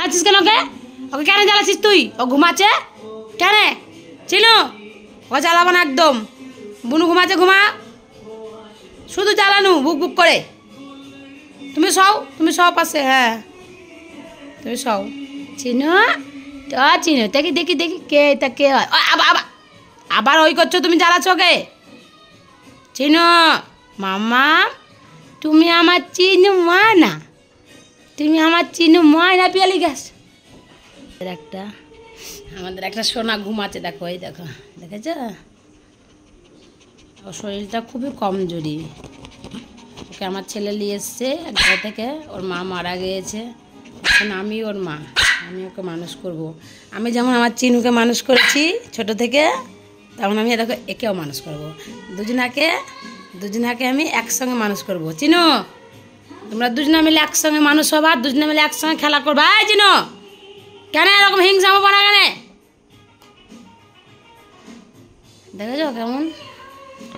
জ্বালাচ্ছিস কেন ওকে? ওকে কেন জ্বালাচ্ছিস তুই? ও ঘুমাচ্ছে কেন? চিনু, ওকে জ্বালাবো না একদম। বুনু ঘুমাচ্ছে, ঘুমা। শুধু জ্বালানো বুক বুক করে। তুমি সব পাশে। হ্যাঁ তুমি সব। চিনু তো চিনু, দেখি দেখি দেখি কে তা কে হয়। আবার ওই করছো তুমি, জ্বালাচ্ছ ওকে। চিনু মামা, তুমি আমার চিনু মা না, তুমি আমার চিনু ময়না পিয়ালি গাছ। আমাদের একটা সোনা ঘুমাচ্ছে, দেখো এই দেখো, দেখেছ? ওর শরীরটা খুবই কমজোরি। ওকে আমার ছেলে নিয়ে এসছে এক জায়গা থেকে, ওর মা মারা গিয়েছে। এখন আমি ওর মা, আমি ওকে মানুষ করব। আমি যেমন আমার চিনুকে মানুষ করেছি ছোট থেকে, তেমন আমি দেখো একেও মানুষ করব। দুজনাকে আমি একসঙ্গে মানুষ করব। চিনু, তোমরা দুজনা মিলে একসঙ্গে মানুষ হবা, দুজনা মিলে একসঙ্গে খেলা করবা। এই চিনু, কেন এরকম হিংসা হবো না? কেন দেখেছ কেমন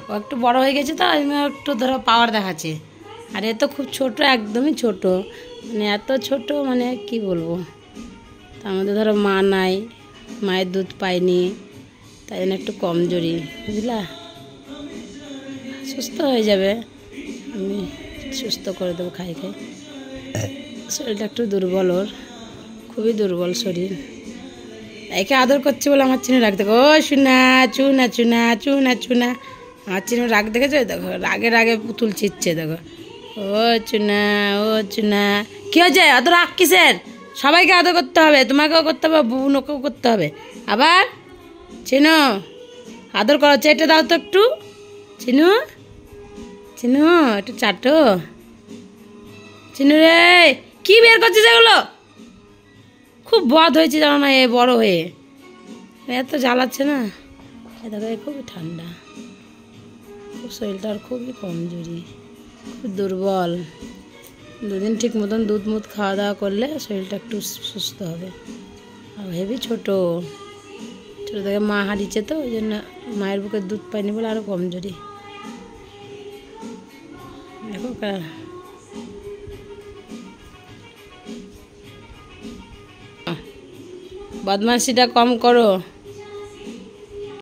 ও একটু বড় হয়ে গেছে, তো একটু ধরো পাওয়ার দেখাচ্ছে। আর এ তো খুব ছোট, একদমই ছোট, মানে এত ছোট, মানে কি বলবো। তার মধ্যে ধরো মা নাই, মায়ের দুধ পায়নি, তাই জন্য একটু কমজোরি, বুঝলা? সুস্থ হয়ে যাবে, আমি সুস্থ করে দেবো খাই খাই। শরীরটা একটু দুর্বল, ওর খুবই দুর্বল শরীর। একে আদর করছে বলে আমার চিনু রাগ দেখো। ও চুনা চুনা চুনা চুনা চুনা, আমার চিনু রাগ দেখেছো? দেখো রাগে রাগে পুতুল ছিটছে, দেখো। ও চুনা, ও চুনা, কি হয়েছে? অত রাগ কিসের? সবাইকে আদর করতে হবে, তোমাকেও করতে হবে, বুনুকেও করতে হবে। আবার চিনু আদর করো, চেটে দাও তো একটু। চিনু চিনু একটু চাটো। চিনু রে, কি বের করছিস এগুলো? খুব বদ হয়েছে জানো না এ বড় হয়ে, এত জ্বালাচ্ছে না। এ দেখো খুবই ঠান্ডা, খুব শরীরটা আর খুবই কমজোরি, খুব দুর্বল। দুদিন ঠিক মতন দুধ মুধ খাওয়া দাওয়া করলে শরীরটা একটু সুস্থ হবে। আর হেবি ছোটো থেকে মা হারিয়েছে, তো ওই জন্য মায়ের বুকে দুধ পায়নি বলে আরও কমজোরি। দেখো বদমাশিটা কম করো।